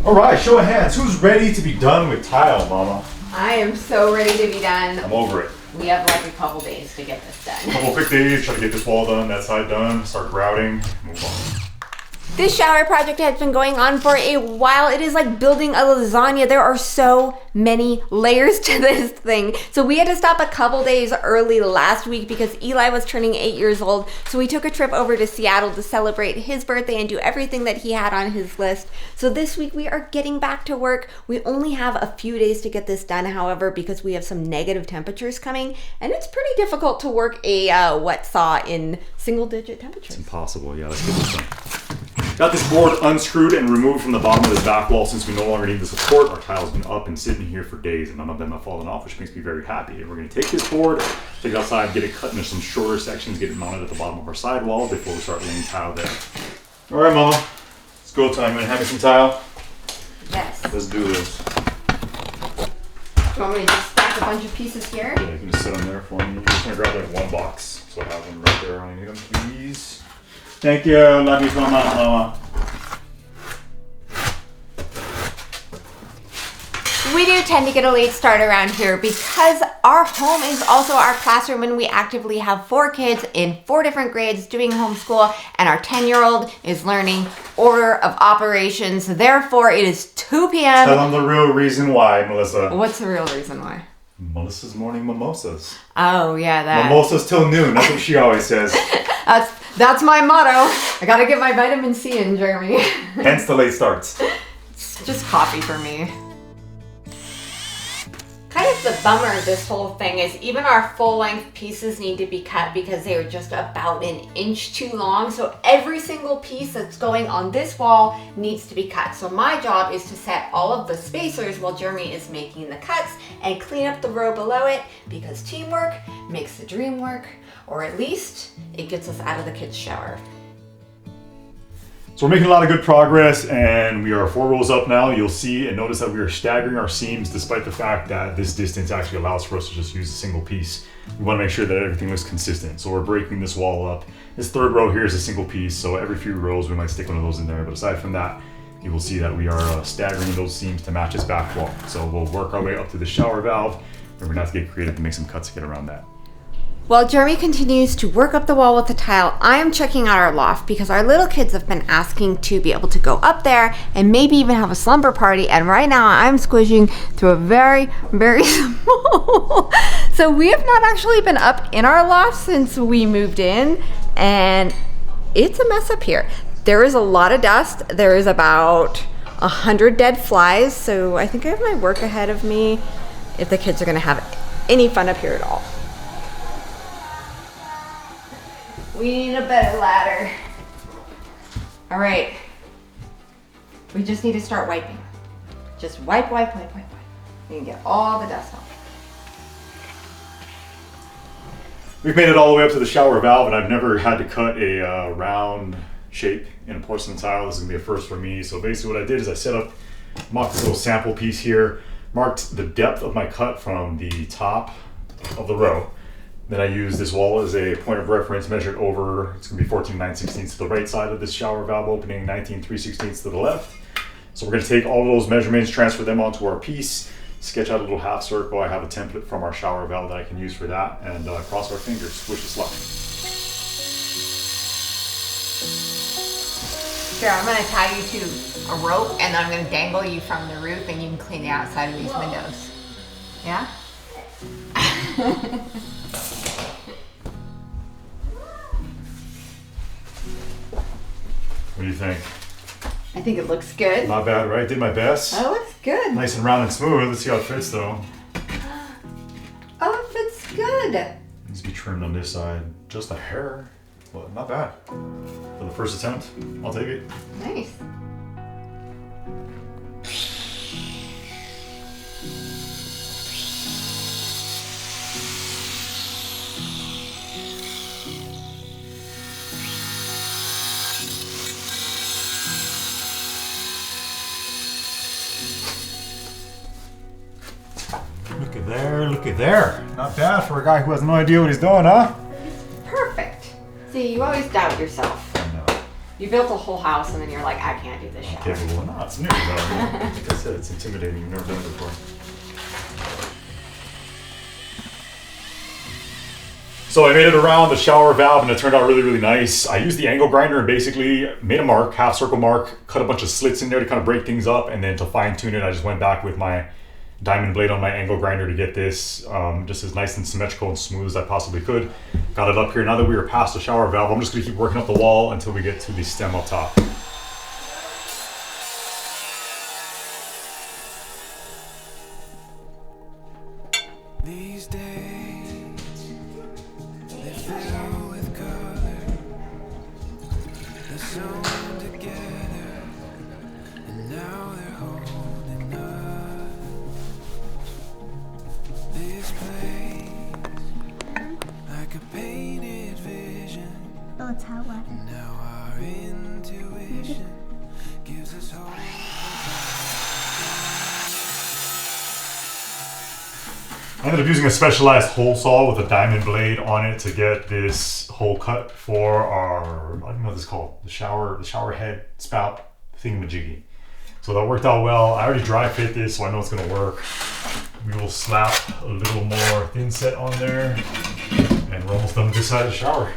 All right, show of hands. Who's ready to be done with tile, Mama? I am so ready to be done. I'm over it. We have like a couple days to get this done. Couple quick days, try to get this wall done, that side done, start grouting, move on. This shower project has been going on for a while. It is like building a lasagna. There are so many layers to this thing. So we had to stop a couple days early last week because Eli was turning 8 years old. So we took a trip over to Seattle to celebrate his birthday and do everything that he had on his list. So this week we are getting back to work. We only have a few days to get this done, however, because we have some negative temperatures coming. And it's pretty difficult to work a wet saw in single-digit temperatures. It's impossible, yeah, let's get this done. Got this board unscrewed and removed from the bottom of this back wall since we no longer need the support. Our tile's been up and sitting here for days and none of them have fallen off, which makes me very happy. And we're gonna take this board, take it outside, get it cut into some shorter sections, get it mounted at the bottom of our sidewall before we start laying tile there. All right, Mama, it's go time. You wanna have me some tile? Yes. Let's do this. Do you want me to just stack a bunch of pieces here? Yeah, you can just sit them there for me. I'm just gonna grab like one box, so I have them right there when I need them, please. Thank you. Love you so much, Mama. We do tend to get a late start around here because our home is also our classroom and we actively have 4 kids in 4 different grades doing homeschool, and our 10-year-old is learning order of operations. Therefore, it is 2 p.m. Tell them the real reason why, Melissa. What's the real reason why? Melissa's morning mimosas. Oh, yeah, that. Mimosas till noon. That's what she always says. That's my motto. I gotta get my vitamin C in, Jeremy. Hence the late starts. It's just coffee for me. Kind of the bummer of this whole thing is even our full-length pieces need to be cut because they are just about an inch too long. So every single piece that's going on this wall needs to be cut. So my job is to set all of the spacers while Jeremy is making the cuts and clean up the row below it, because teamwork makes the dream work, or at least it gets us out of the kids' shower. So we're making a lot of good progress and we are 4 rows up now. You'll see and notice that we are staggering our seams despite the fact that this distance actually allows for us to just use a single piece. We want to make sure that everything looks consistent. So we're breaking this wall up. This 3rd row here is a single piece, so every few rows we might stick one of those in there. But aside from that, you will see that we are staggering those seams to match this back wall. So we'll work our way up to the shower valve and we're gonna have to get creative to make some cuts to get around that. While Jeremy continues to work up the wall with the tile, I am checking out our loft because our little kids have been asking to be able to go up there and maybe even have a slumber party. And right now I'm squishing through a very, very small. So we have not actually been up in our loft since we moved in, and it's a mess up here. There is a lot of dust. There is about 100 dead flies. So I think I have my work ahead of me if the kids are gonna have any fun up here at all. We need a better ladder. All right. We just need to start wiping. Just wipe, wipe, wipe, wipe, wipe. You can get all the dust off. We've made it all the way up to the shower valve and I've never had to cut a round shape in a porcelain tile. This is gonna be a first for me. So basically what I did is I set up, marked this little sample piece here, marked the depth of my cut from the top of the row. Then I use this wall as a point of reference, measured over, it's gonna be 14 9/16 to the right side of this shower valve opening, 19 3/16 to the left. So we're gonna take all of those measurements, transfer them onto our piece, sketch out a little half circle. I have a template from our shower valve that I can use for that, and cross our fingers, wish us luck. Here, I'm gonna tie you to a rope and I'm gonna dangle you from the roof and you can clean the outside of these windows. Yeah? What do you think? I think it looks good. Not bad, right? Did my best. Oh, it looks good. Nice and round and smooth. Let's see how it fits though. Oh, it fits good. Needs to be trimmed on this side. Just a hair, but not bad. For the first attempt, I'll take it. Nice. Look at there, look at there. Not bad for a guy who has no idea what he's doing, huh? Perfect. See, you always doubt yourself. I know. You built a whole house and then you're like, I can't do this shower. Capable. No, it's new though. Like I said, it's intimidating. You've never done it before. So I made it around the shower valve and it turned out really, really nice. I used the angle grinder and basically made a mark, half circle mark, cut a bunch of slits in there to kind of break things up, and then to fine tune it, I just went back with my diamond blade on my angle grinder to get this just as nice and symmetrical and smooth as I possibly could. Got it up here. Now that we are past the shower valve, I'm just gonna keep working up the wall until we get to the stem up top. These days, they fill with color. They're sewn together, and now they're holding us. This place, like a painted vision. Oh, it's hot water. Now our intuition gives us hope. I ended up using a specialized hole saw with a diamond blade on it to get this hole cut for our, I don't know what this is called, the shower head spout thingamajiggy. So that worked out well. I already dry fit this, so I know it's gonna work. We will slap a little more thin set on there, and we're almost done with this side of the shower.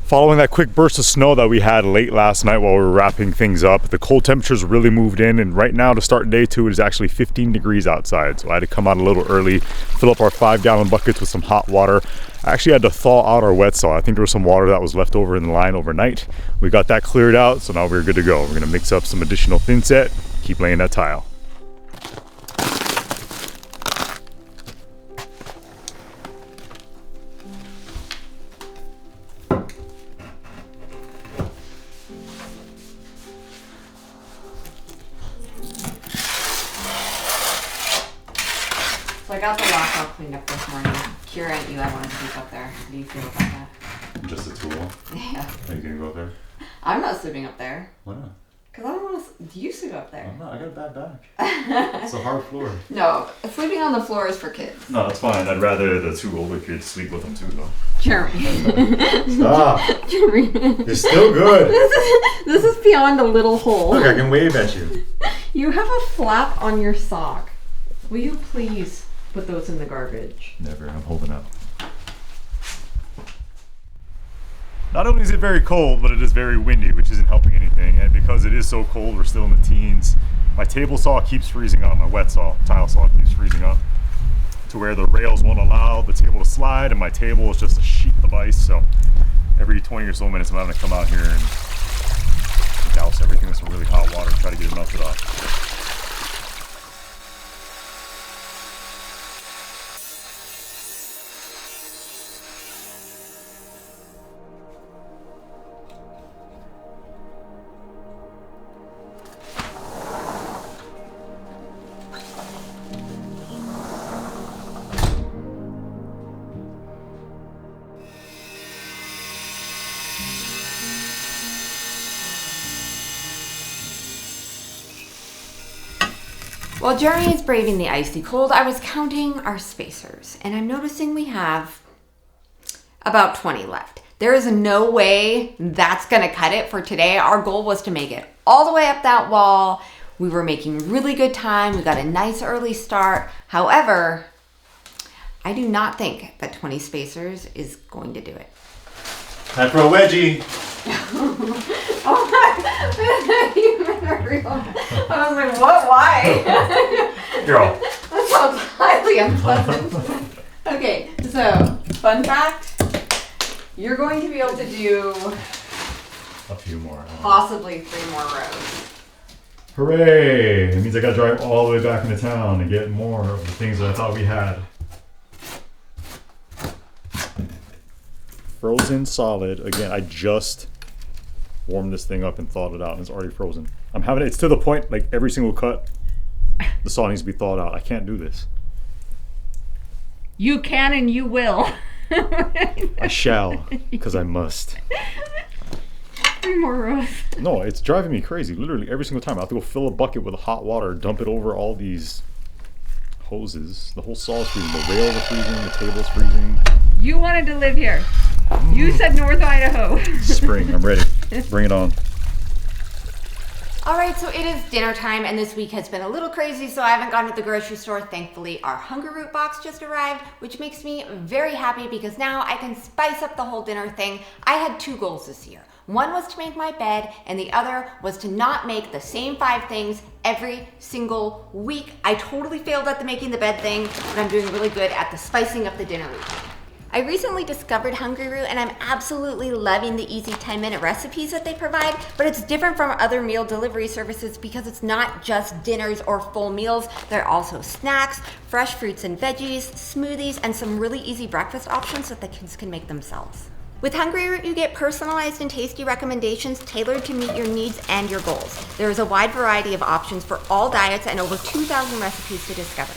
Following that quick burst of snow that we had late last night while we were wrapping things up, the cold temperatures really moved in, and right now to start day 2 it is actually 15 degrees outside. So I had to come out a little early, fill up our 5-gallon buckets with some hot water. I actually had to thaw out our wet saw. I think there was some water that was left over in the line overnight. We got that cleared out, so now we're good to go. We're gonna mix up some additional thin set, keep laying that tile. So I got the lock all cleaned up this morning. Kira and Eli want to sleep up there. How do you feel about that? Just a tool. Yeah. Are you gonna go up there? I'm not sleeping up there. Why not? Because I don't want to. You sleep up there. I'm not. I got a bad back. It's a hard floor. No, sleeping on the floor is for kids. No, that's fine. I'd rather the 2 older kids sleep with them too, though. Jeremy. Stop. Jeremy. You're still good. This is beyond a little hole. Look, I can wave at you. You have a flap on your sock. Will you please put those in the garbage? Never. I'm holding up. Not only is it very cold, but it is very windy, which isn't helping anything. And because it is so cold, we're still in the teens. My table saw keeps freezing up. My wet saw, tile saw keeps freezing up to where the rails won't allow the table to slide, and my table is just a sheet of ice. So every 20 or so minutes, I'm having to come out here and douse everything with some really hot water and try to get it melted off. While Jeremy is braving the icy cold, I was counting our spacers, and I'm noticing we have about 20 left. There is no way that's gonna cut it for today. Our goal was to make it all the way up that wall. We were making really good time. We got a nice early start. However, I do not think that 20 spacers is going to do it. Time for a wedgie. Oh I was like, what? Why? Girl. That sounds highly unpleasant. Okay, so fun fact, you're going to be able to do A few more. possibly 3 more rows. Hooray! It means I gotta drive all the way back into town to get more of the things that I thought we had. Frozen solid. Again, I just warmed this thing up and thawed it out and it's already frozen. I'm having it, it's to the point, like every single cut, the saw needs to be thawed out. I can't do this. You can and you will. I shall, because I must. 3 more rows. No, it's driving me crazy. Literally every single time I have to go fill a bucket with hot water, dump it over all these hoses. The whole saw is freezing. The rails are freezing. The table's freezing. You wanted to live here. You said North Idaho. Spring, I'm ready. Bring it on. All right, so it is dinner time, and this week has been a little crazy, so I haven't gone to the grocery store. Thankfully, our Hungry Root box just arrived, which makes me very happy because now I can spice up the whole dinner thing. I had 2 goals this year. One was to make my bed, and the other was to not make the same 5 things every single week. I totally failed at the making the bed thing, but I'm doing really good at the spicing up the dinner routine. I recently discovered Hungry Root and I'm absolutely loving the easy 10-minute recipes that they provide, but it's different from other meal delivery services because it's not just dinners or full meals. There are also snacks, fresh fruits and veggies, smoothies, and some really easy breakfast options that the kids can make themselves. With Hungry Root, you get personalized and tasty recommendations tailored to meet your needs and your goals. There is a wide variety of options for all diets and over 2,000 recipes to discover.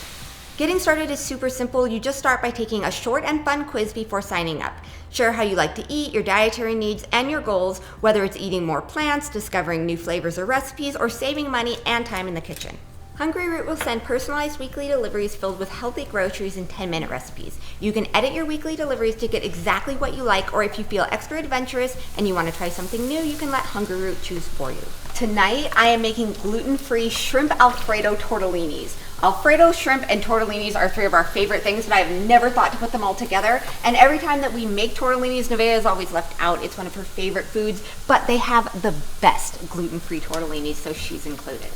Getting started is super simple. You just start by taking a short and fun quiz before signing up. Share how you like to eat, your dietary needs, and your goals, whether it's eating more plants, discovering new flavors or recipes, or saving money and time in the kitchen. Hungry Root will send personalized weekly deliveries filled with healthy groceries and 10-minute recipes. You can edit your weekly deliveries to get exactly what you like, or if you feel extra adventurous and you want to try something new, you can let Hungry Root choose for you. Tonight, I am making gluten-free shrimp Alfredo tortellinis. Alfredo, shrimp, and tortellinis are 3 of our favorite things, but I've never thought to put them all together. And every time that we make tortellinis, Nevaeh is always left out. It's one of her favorite foods, but they have the best gluten-free tortellinis, so she's included.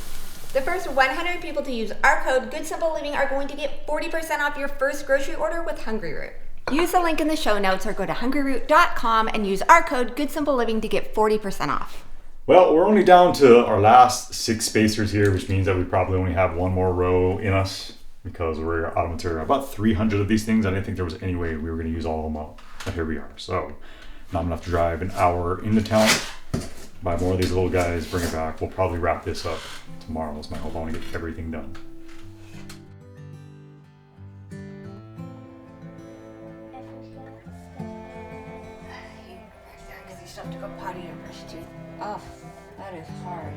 The first 100 people to use our code GoodSimpleLiving are going to get 40% off your first grocery order with Hungry Root. Use the link in the show notes or go to hungryroot.com and use our code GoodSimpleLiving to get 40% off. Well, we're only down to our last 6 spacers here, which means that we probably only have 1 more row in us because we're out of material. About 300 of these things. I didn't think there was any way we were going to use all of them up, but here we are. So now I'm going to have to drive an hour into town, buy more of these little guys, bring it back. We'll probably wrap this up tomorrow. That's my hope. I want to get everything done. Because you still have to go potty and brush teeth. Oh, that is hard.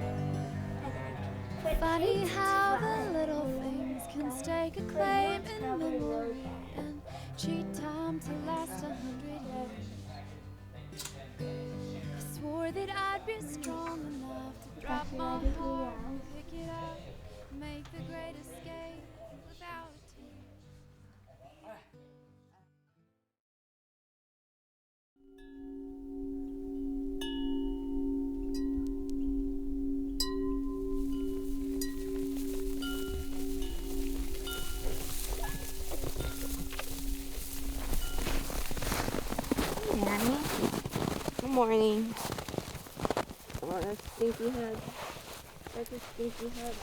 Funny how the little things can stake a claim in memory and cheat time to last 100 years. I swore that I'd be strong enough to drop my heart, pick it up, make the great escape without a tear. Nanny. Good morning. Oh, that's stinky head. That's a stinky head.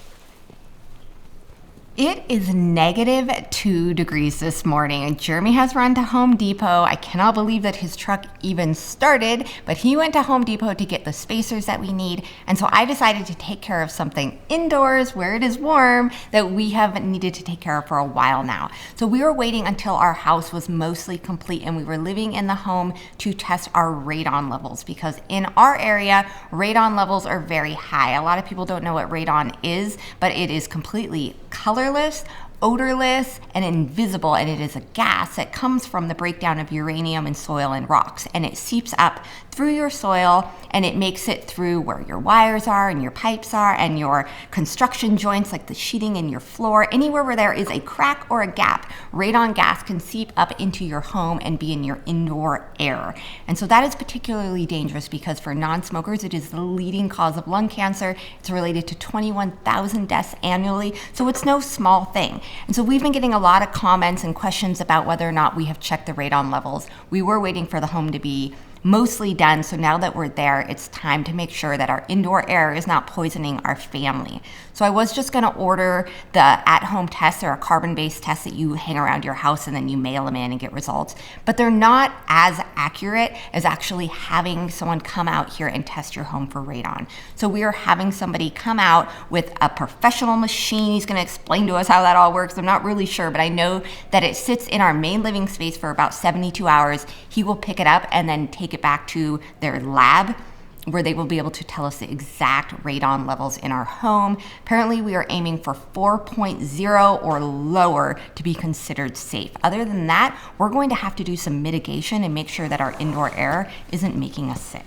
It is -2 degrees this morning, and Jeremy has run to Home Depot. I cannot believe that his truck even started, but he went to Home Depot to get the spacers that we need, and so I decided to take care of something indoors where it is warm that we have needed to take care of for a while now. So we were waiting until our house was mostly complete and we were living in the home to test our radon levels, because in our area, radon levels are very high. A lot of people don't know what radon is, but it is completely colorless, odorless, and invisible, and it is a gas that comes from the breakdown of uranium in soil and rocks, and it seeps up through your soil and it makes it through where your wires are and your pipes are and your construction joints like the sheeting in your floor. Anywhere where there is a crack or a gap, radon gas can seep up into your home and be in your indoor air. And so that is particularly dangerous because for non-smokers, it is the leading cause of lung cancer. It's related to 21,000 deaths annually, so it's no small thing. And so we've been getting a lot of comments and questions about whether or not we have checked the radon levels. We were waiting for the home to be mostly done. So now that we're there, it's time to make sure that our indoor air is not poisoning our family. So I was just gonna order the at-home tests. They're a carbon-based test that you hang around your house and then you mail them in and get results. But they're not as accurate as actually having someone come out here and test your home for radon. So we are having somebody come out with a professional machine. He's gonna explain to us how that all works. I'm not really sure, but I know that it sits in our main living space for about 72 hours. He will pick it up and then take it back to their lab, where they will be able to tell us the exact radon levels in our home. Apparently we are aiming for 4.0 or lower to be considered safe. Other than that, we're going to have to do some mitigation and make sure that our indoor air isn't making us sick.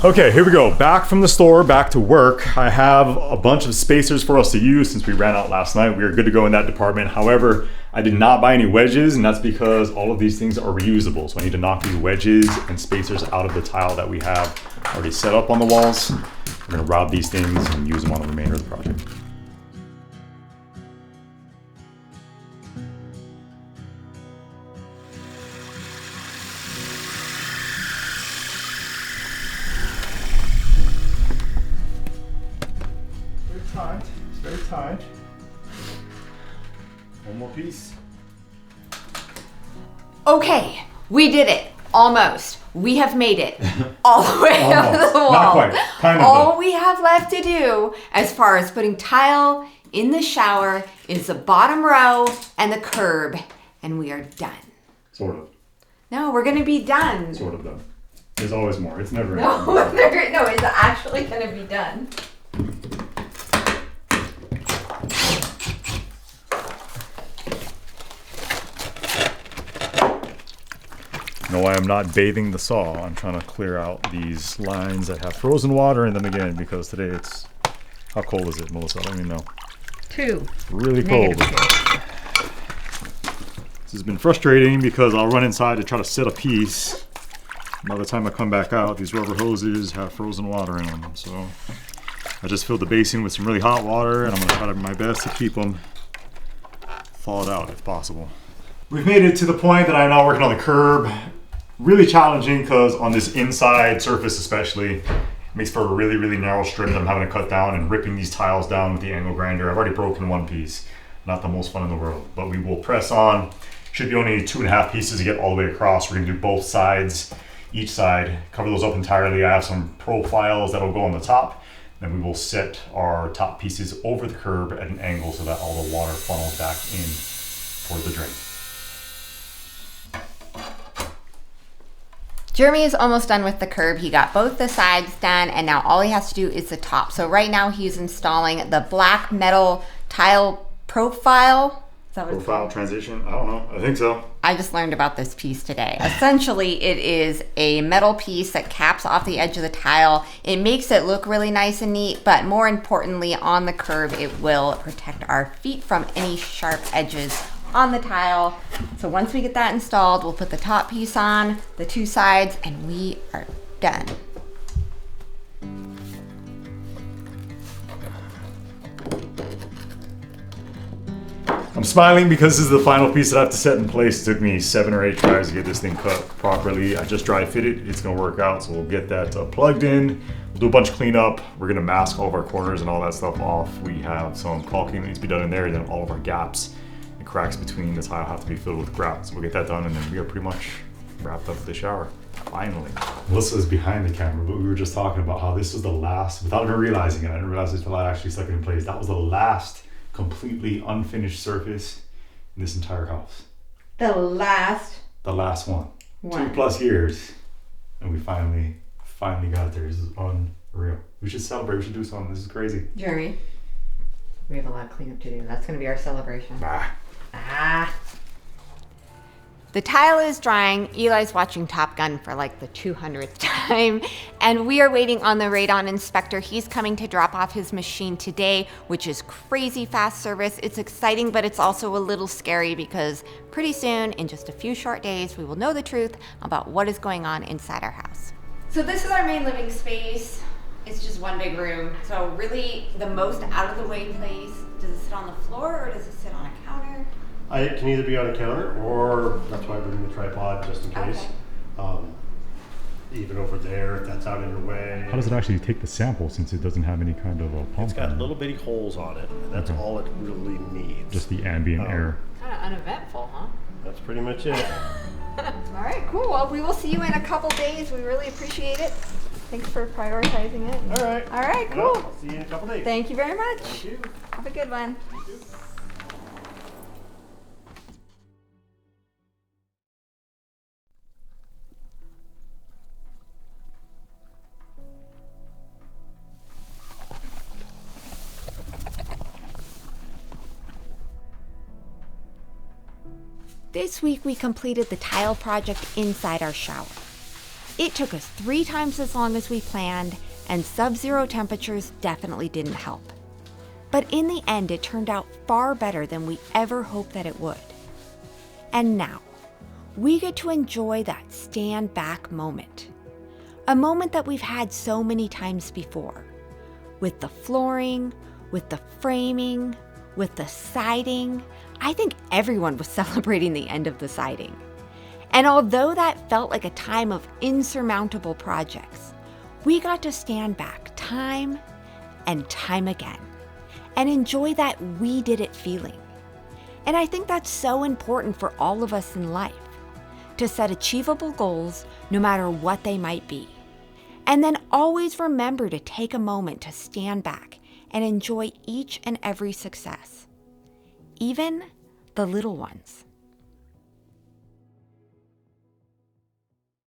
Okay, here we go. Back from the store, back to work. I have a bunch of spacers for us to use since we ran out last night. We are good to go in that department. However, I did not buy any wedges, and that's because all of these things are reusable. So I need to knock these wedges and spacers out of the tile that we have already set up on the walls. We're gonna route these things and use them on the remainder of the project. It's very tight. One more piece. Okay, we did it. Almost. We have made it all the way up to the wall. Not quite. Kind of. All we have left to do as far as putting tile in the shower is the bottom row and the curb, and we are done. Sort of. No, we're gonna be done. Sort of done. There's always more. It's never No, ending. no, it's actually gonna be done. No, I am not bathing the saw. I'm trying to clear out these lines that have frozen water in them again because today it's, how cold is it, Melissa? I don't even know. 2. Really cold. This has been frustrating because I'll run inside to try to set a piece. By the time I come back out, these rubber hoses have frozen water in them. So I just filled the basin with some really hot water, and I'm gonna try to my best to keep them thawed out if possible. We've made it to the point that I'm now working on the curb. Really challenging because on this inside surface especially, it makes for a really, really narrow strip that I'm having to cut down and ripping these tiles down with the angle grinder. I've already broken one piece. Not the most fun in the world, but we will press on. Should be only 2.5 pieces to get all the way across. We're gonna do both sides, each side, cover those up entirely. I have some profiles that'll go on the top. Then we will set our top pieces over the curb at an angle so that all the water funnels back in toward the drain. Jeremy is almost done with the curb. He got both the sides done, and now all he has to do is the top. So right now he's installing the black metal tile profile. Is that what it's Profile called? transition? I don't know. I think so. I just learned about this piece today. Essentially, it is a metal piece that caps off the edge of the tile. It makes it look really nice and neat, but more importantly, on the curb, it will protect our feet from any sharp edges on the tile. So once we get that installed, we'll put the top piece on, the 2 sides, and we are done. I'm smiling because this is the final piece that I have to set in place. It took me 7 or 8 tries to get this thing cut properly. I just dry fit it. It's gonna work out, so we'll get that plugged in. We'll do a bunch of cleanup. We're gonna mask all of our corners and all that stuff off. We have some caulking that needs to be done in there, and then all of our gaps and cracks between the tile have to be filled with grout. So we'll get that done, and then we are pretty much wrapped up with the shower. Finally. Melissa's behind the camera, but we were just talking about how this was the last, without even realizing it, I didn't realize the light actually stuck in place. That was the last completely unfinished surface in this entire house. The last one. one. 2+ years, and we finally got there. This is unreal. We should celebrate. We should do something. This is crazy. Jeremy, we have a lot of cleanup to do. That's gonna be our celebration. The tile is drying. Eli's watching Top Gun for like the 200th time. And we are waiting on the radon inspector. He's coming to drop off his machine today, which is crazy fast service. It's exciting, but it's also a little scary because pretty soon, in just a few short days, we will know the truth about what is going on inside our house. So this is our main living space. It's just one big room. So really the most out of the way place. Does it sit on the floor or does it sit on a counter? It can either be on a counter, or that's why I bring the tripod just in case. Even over there, if that's out in your way. How does it actually take the sample since it doesn't have any kind of a pump? It's got little bitty holes on it, and that's all it really needs. Just the ambient air. Kind of uneventful, huh? That's pretty much it. All right, cool. Well, we will see you in a couple days. We really appreciate it. Thanks for prioritizing it. All right. All right, Well, cool. I'll see you in a couple days. Thank you very much. Thank you. Have a good one. You too. This week we completed the tile project inside our shower. It took us 3 times as long as we planned, and sub-zero temperatures definitely didn't help. But in the end, it turned out far better than we ever hoped that it would. And now, we get to enjoy that stand back moment. A moment that we've had so many times before. With the flooring, with the framing, with the siding. I think everyone was celebrating the end of the siding. And although that felt like a time of insurmountable projects, we got to stand back time and time again and enjoy that we did it feeling. And I think that's so important for all of us in life, to set achievable goals no matter what they might be. And then always remember to take a moment to stand back and enjoy each and every success, even the little ones.